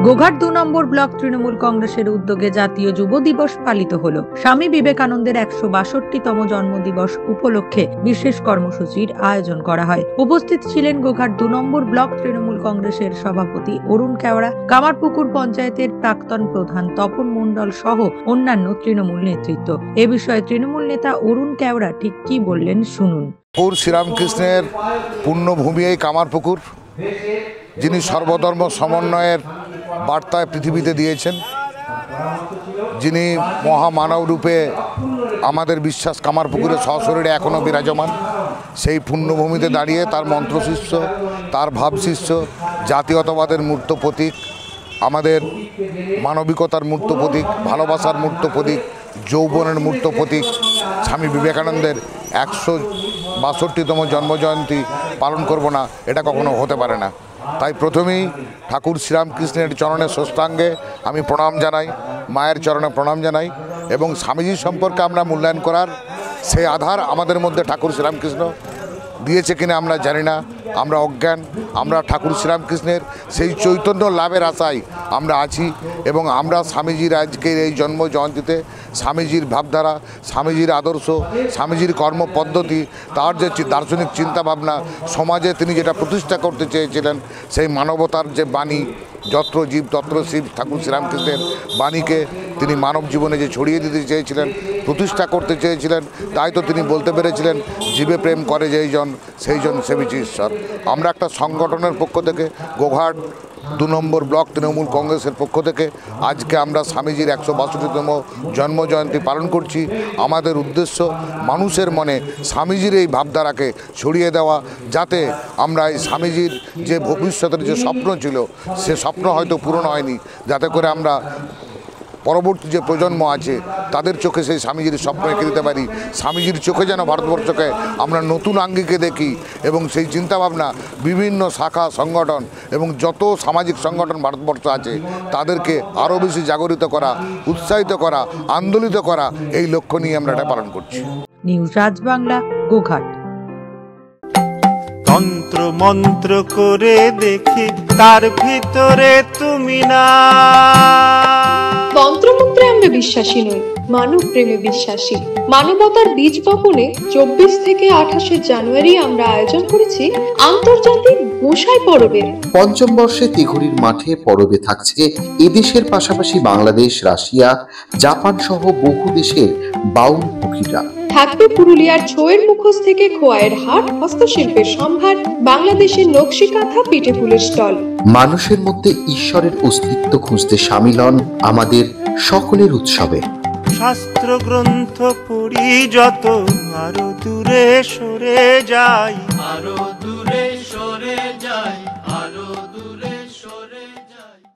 গোঘাট ২ নম্বর block Trinamool কংগ্রেসের উদ্যোগে জাতীয় যুব দিবস পালিত হলো। স্বামী বিবেকানন্দের ১৬২তম জন্মদিবস উপলক্ষে বিশেষ কর্মসূচির আয়োজন করা হয়। উপস্থিত ছিলেন গোঘাট ২ নম্বর ব্লক তৃণমূল কংগ্রেসের সভাপতি অরুণ কেওড়া, কামারপুকুর পঞ্চায়েতের প্রাক্তন প্রধান তপন মণ্ডল সহ অন্যান্য তৃণমূল নেতৃত্ব। এ বিষয়ে তৃণমূল নেতা অরুণ কেওড়া ঠিক কি বললেন শুনুন। শ্রীরামকৃষ্ণের পুণ্যভূমি এই কামারপুকুর, যিনি সর্বধর্ম সমন্বয়ের বার্তায় পৃথিবীতে দিয়েছেন, যিনি মহামানব রূপে আমাদের বিশ্বাস কামারপুকুরে সশরীরে এখনও বিরাজমান, সেই পুণ্যভূমিতে দাঁড়িয়ে তার মন্ত্রশিষ্য, তার ভাবশিষ্য, জাতীয়তাবাদের মূর্ত প্রতীক, আমাদের মানবিকতার মূর্ত প্রতীক, ভালোবাসার মূর্ত প্রতীক, যৌবনের মূর্ত প্রতীক স্বামী বিবেকানন্দের ১৬২তম জন্মজয়ন্তী পালন করব না, এটা কখনো হতে পারে না। তাই প্রথমেই ঠাকুর শ্রীরামকৃষ্ণের চরণে ষষ্ঠাঙ্গে আমি প্রণাম জানাই, মায়ের চরণে প্রণাম জানাই, এবং স্বামীজি সম্পর্কে আমরা মূল্যায়ন করার সেই আধার আমাদের মধ্যে ঠাকুর শ্রীরামকৃষ্ণ দিয়েছে কিনা আমরা জানি না, আমরা অজ্ঞান। আমরা ঠাকুর শ্রীরামকৃষ্ণের সেই চৈতন্য লাভের আশায় আমরা আছি, এবং আমরা স্বামীজির আজকের এই জন্ম জয়ন্তীতে স্বামীজির ভাবধারা, স্বামীজির আদর্শ, স্বামীজির কর্মপদ্ধতি, তার যে দার্শনিক চিন্তাভাবনা, সমাজে তিনি যেটা প্রতিষ্ঠা করতে চেয়েছিলেন, সেই মানবতার যে বাণী, যত্র জীব তত্র শিব, ঠাকুর শ্রীরামকৃষ্ণের বাণীকে তিনি মানব জীবনে যে ছড়িয়ে দিতে চেয়েছিলেন, প্রতিষ্ঠা করতে চেয়েছিলেন, তাই তো তিনি বলতে পেরেছিলেন, জীবে প্রেম করে যেই জন সেই জন সেবিছে ঈশ্বর। আমরা একটা সংগঠনের পক্ষ থেকে, গোঘাট ২ নম্বর ব্লক তৃণমূল কংগ্রেসের পক্ষ থেকে আজকে আমরা স্বামীজির ১৬২তম জন্মজয়ন্তী পালন করছি। আমাদের উদ্দেশ্য মানুষের মনে স্বামীজির এই ভাবধারাকে ছড়িয়ে দেওয়া, যাতে আমরা এই স্বামীজির যে ভবিষ্যতের যে স্বপ্ন ছিল, সে স্বপ্ন হয়তো পূরণ হয়নি, যাতে করে আমরা পরবর্তী যে প্রজন্ম আছে তাদের চোখে সেই স্বামীজির স্বপ্ন এঁকে দিতে পারি। স্বামীজির চোখে যেন ভারতবর্ষকে আমরা নতুন আঙ্গিকে দেখি, এবং সেই চিন্তাভাবনা বিভিন্ন শাখা সংগঠন এবং যত সামাজিক সংগঠন ভারতবর্ষ আছে তাদেরকে আরও বেশি জাগরিত করা, উৎসাহিত করা, আন্দোলিত করা, এই লক্ষ্য নিয়ে আমরা এটা পালন করছি। নিউজ রাজ বাংলা, গোঘাট। তন্ত্র মন্ত্র করে দেখি তার ভিতরে তুমি না। তন্ত্রমন্ত্রে আমরা বিশ্বাসী নই, মানব প্রেমে বিশ্বাসী। মানবতার বীজ বপনে ২৪ থেকে ২৮ জানুয়ারি আমরা আয়োজন করেছি আন্তর্জাতিক গোসাই পরবের। পঞ্চম বর্ষে তিঘুরির মাঠে পরবে থাকছে এদেশের পাশাপাশি বাংলাদেশ, রাশিয়া, জাপান সহ বহু দেশের বাউল পুকিরা। থাকবে পুরুলিয়ার ছোয়ের মুখোশ থেকে খোয়াইয়ের হাট, হস্তশিল্পের সম্ভার, বাংলাদেশের নকশি কাঁথা, পিঠে ফুলের স্টল। মানুষের মধ্যে ঈশ্বরের অস্তিত্ব খুঁজতে সামিল হন আমাদের সকলের উৎসবে। শাস্ত্র গ্রন্থ পড়ি যত, আরো দূরে সরে যাই, আরো